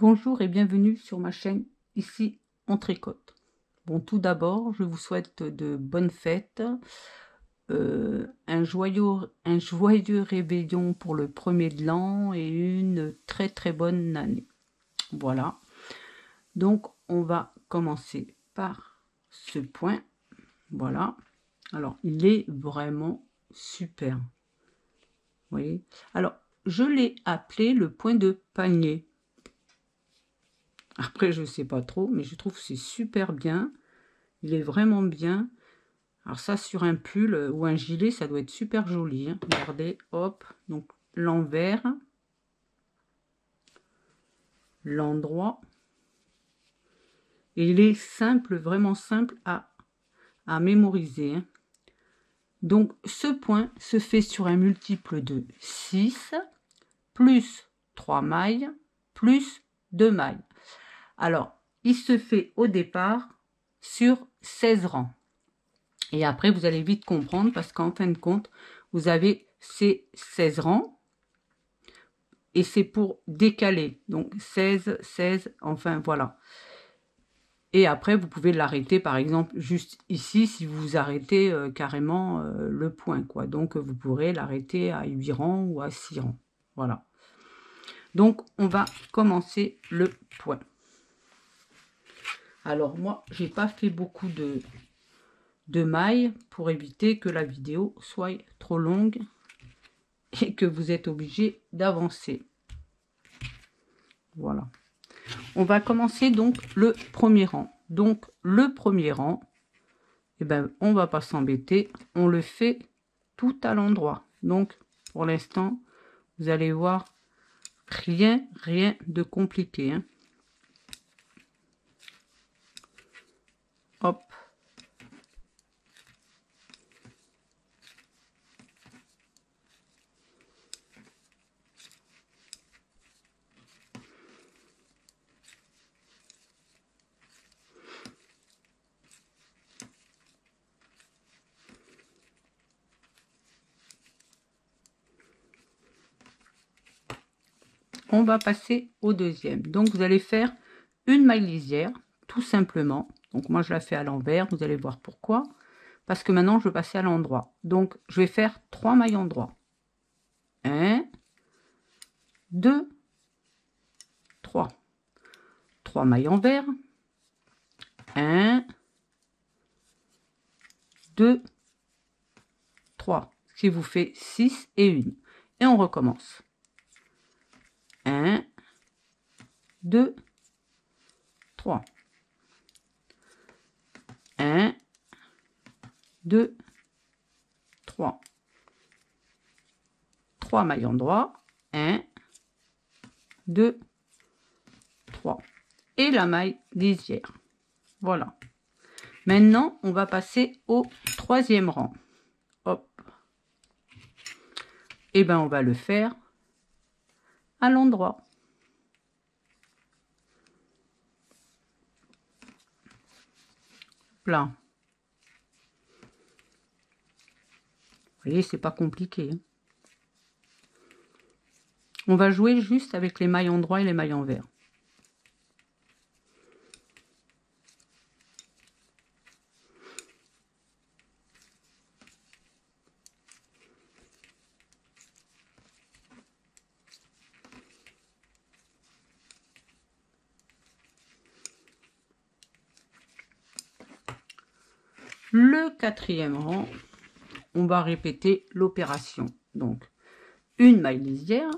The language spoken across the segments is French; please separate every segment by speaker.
Speaker 1: Bonjour et bienvenue sur ma chaîne, ici on tricote. Bon, tout d'abord, je vous souhaite de bonnes fêtes, un joyeux réveillon pour le premier de l'an et une très bonne année. Voilà, donc on va commencer par ce point, voilà. Alors, il est vraiment super, vous voyez. Alors, je l'ai appelé le point de panier. Après, je sais pas trop, mais je trouve que c'est super bien. Il est vraiment bien. Alors ça, sur un pull ou un gilet, ça doit être super joli. Hein. Regardez, hop. Donc, l'envers. L'endroit. Et il est simple, vraiment simple à mémoriser. Hein. Donc, ce point se fait sur un multiple de 6, plus 3 mailles, plus 2 mailles. Alors, il se fait au départ sur 16 rangs. Et après, vous allez vite comprendre parce qu'en fin de compte, vous avez ces 16 rangs. Et c'est pour décaler. Donc, 16, 16, enfin, voilà. Et après, vous pouvez l'arrêter, par exemple, juste ici, si vous arrêtez carrément le point, quoi. Donc, vous pourrez l'arrêter à 8 rangs ou à 6 rangs. Voilà. Donc, on va commencer le point. Alors, moi, j'ai pas fait beaucoup de mailles pour éviter que la vidéo soit trop longue et que vous êtes obligé d'avancer. Voilà. On va commencer donc le premier rang. Donc, le premier rang, eh ben, on va pas s'embêter. On le fait tout à l'endroit. Donc, pour l'instant, vous allez voir, rien de compliqué. Hein. Hop. On va passer au deuxième. Donc, vous allez faire une maille lisière, tout simplement. Donc, moi, je la fais à l'envers. Vous allez voir pourquoi. Parce que maintenant, je vais passer à l'endroit. Donc, je vais faire 3 mailles endroit. 1, 2, 3. 3 mailles envers. 1, 2, 3. Ce qui vous fait 6 et 1. Et on recommence. 1, 2, 3. 1, 2, 3. 3 mailles endroit. 1, 2, 3. Et la maille lisière. Voilà. Maintenant, on va passer au troisième rang. Hop. Et ben, on va le faire à l'endroit. Là. Vous voyez, c'est pas compliqué. Hein. On va jouer juste avec les mailles endroit et les mailles envers. Le quatrième rang, on va répéter l'opération. Donc, une maille lisière,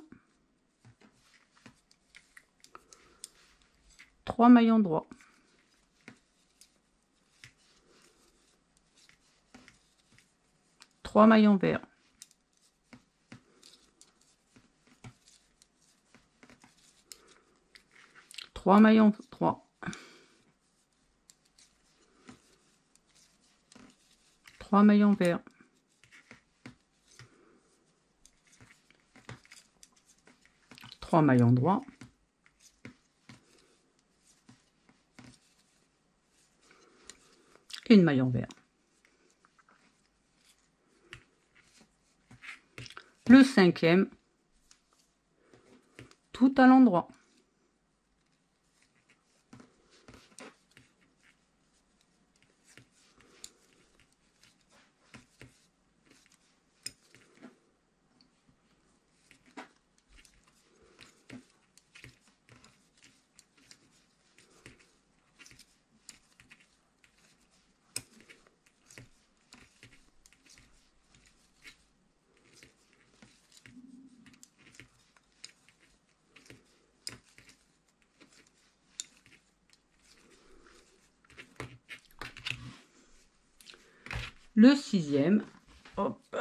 Speaker 1: 3 mailles endroit, 3 mailles envers, 3 mailles en 3, 3 mailles envers, 3 mailles endroit, une maille envers. Le cinquième, tout à l'endroit. Le 6e, hop,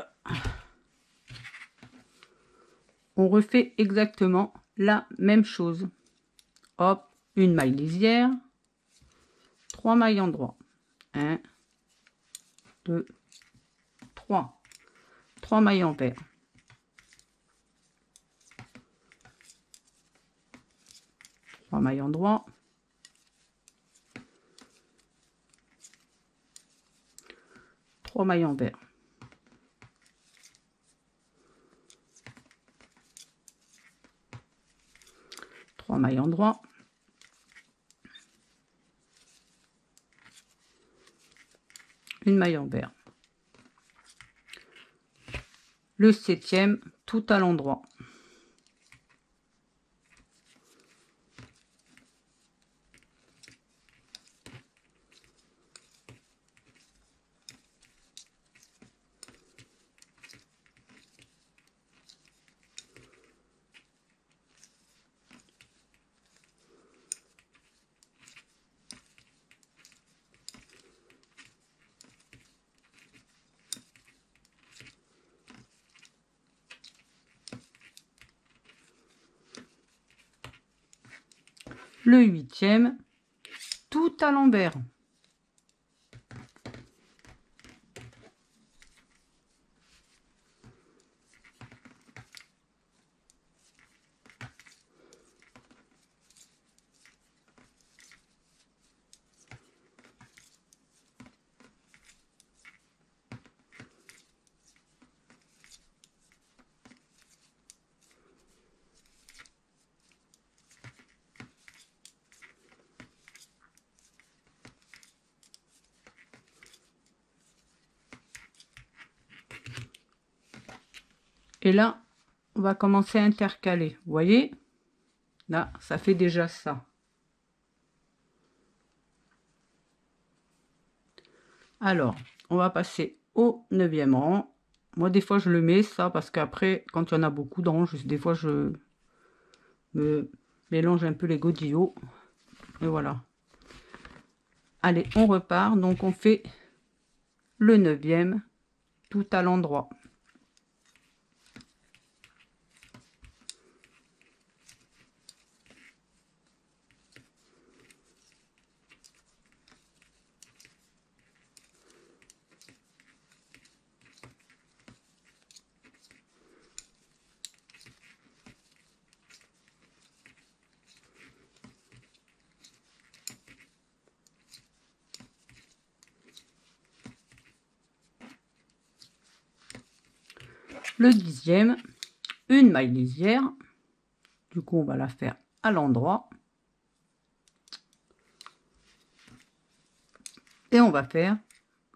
Speaker 1: on refait exactement la même chose. Hop, une maille lisière, 3 mailles en droit. 1, 2, 3. 3 mailles en vert. 3 mailles en droit. 3 mailles en vert. 3 mailles en droit. Une maille en vert. Le 7e, tout à l'endroit. Le 8e, tout à l'envers. Et là, on va commencer à intercaler. Vous voyez? Là, ça fait déjà ça. Alors, on va passer au 9e rang. Moi, des fois, je le mets ça parce qu'après, quand il y en a beaucoup de rangs, des fois, je me mélange un peu les godillots. Et voilà. Allez, on repart. Donc, on fait le 9e tout à l'endroit. Le 10e, une maille lisière. Du coup, on va la faire à l'endroit. Et on va faire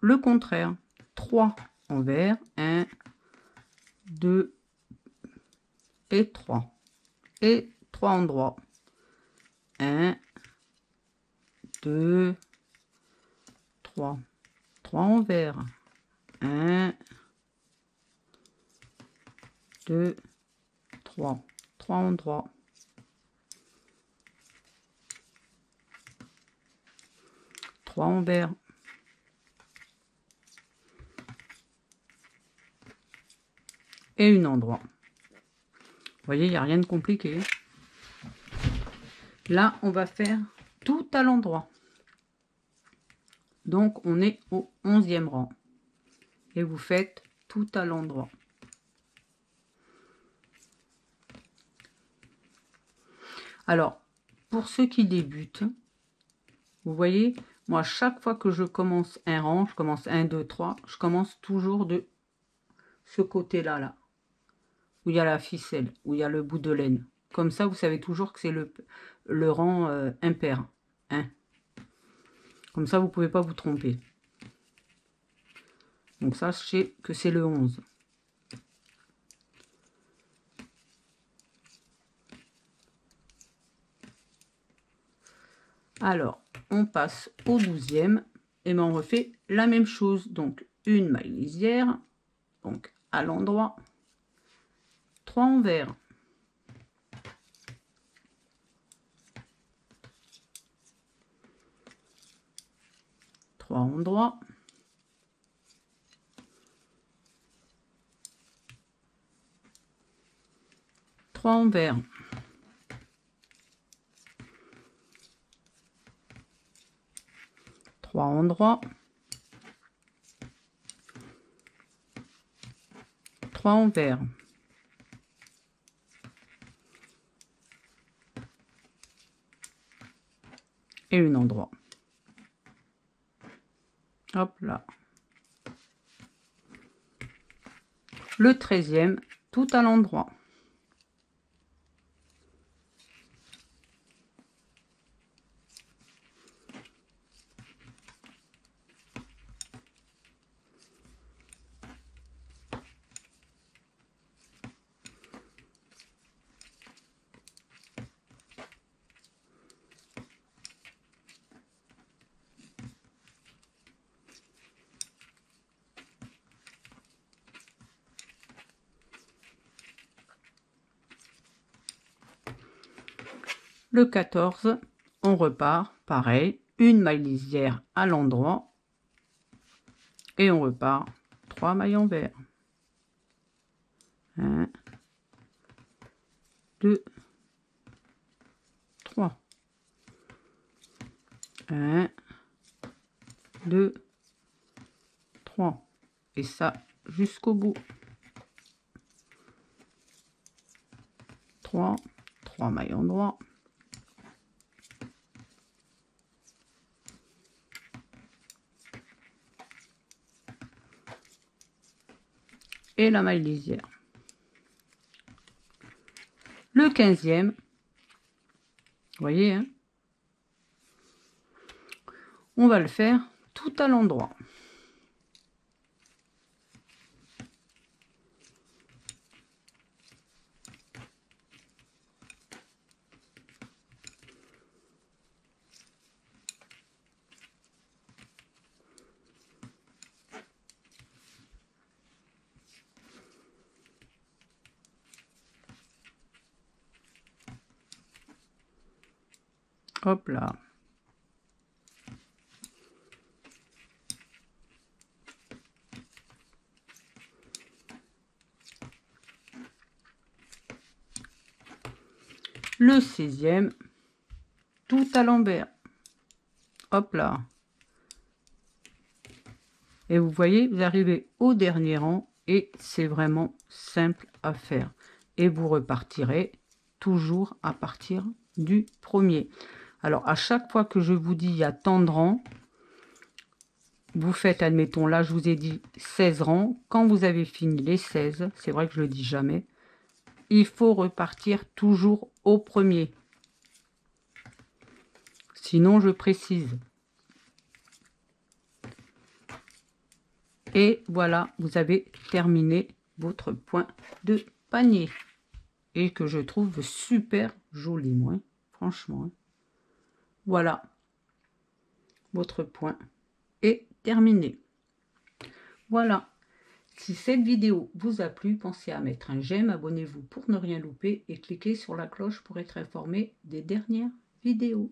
Speaker 1: le contraire. 3 en vert. 1, 2 et 3. Et 3 en droit. 1, 2, 3. 3 en vert. 1, 2, 3. 3 en droit. 3 en vert. Et une en droit. Vous voyez, il n'y a rien de compliqué. Là, on va faire tout à l'endroit. Donc, on est au 11e rang. Et vous faites tout à l'endroit. Alors, pour ceux qui débutent, vous voyez, moi, chaque fois que je commence un rang, je commence 1, 2, 3, je commence toujours de ce côté-là, là, où il y a la ficelle, où il y a le bout de laine. Comme ça, vous savez toujours que c'est le rang impair. Hein. Comme ça, vous ne pouvez pas vous tromper. Donc ça, je sais que c'est le 11. Alors, on passe au 12e. Et ben on refait la même chose. Donc, une maille lisière. Donc, à l'endroit. 3 en vert. 3 en droit. 3 envers, 3 endroits, 3 envers, et une endroit. Hop là. Le 13e, tout à l'endroit. Le 14, on repart, pareil, une maille lisière à l'endroit et on repart 3 mailles envers. 1, 2, 3. 1, 2, 3. Et ça jusqu'au bout. 3 mailles endroit. Et la maille lisière. Le 15e, vous voyez, hein, on va le faire tout à l'endroit. Hop là. Le 16e, tout à l'envers. Hop là. Et vous voyez, vous arrivez au dernier rang et c'est vraiment simple à faire. Et vous repartirez toujours à partir du premier. Alors, à chaque fois que je vous dis il y a tant de rangs, vous faites, admettons, là, je vous ai dit 16 rangs. Quand vous avez fini les 16, c'est vrai que je le dis jamais, il faut repartir toujours au premier. Sinon, je précise. Et voilà, vous avez terminé votre point de panier. Et que je trouve super joli, moi, franchement. Voilà, votre point est terminé. Voilà, si cette vidéo vous a plu, pensez à mettre un j'aime, abonnez-vous pour ne rien louper et cliquez sur la cloche pour être informé des dernières vidéos.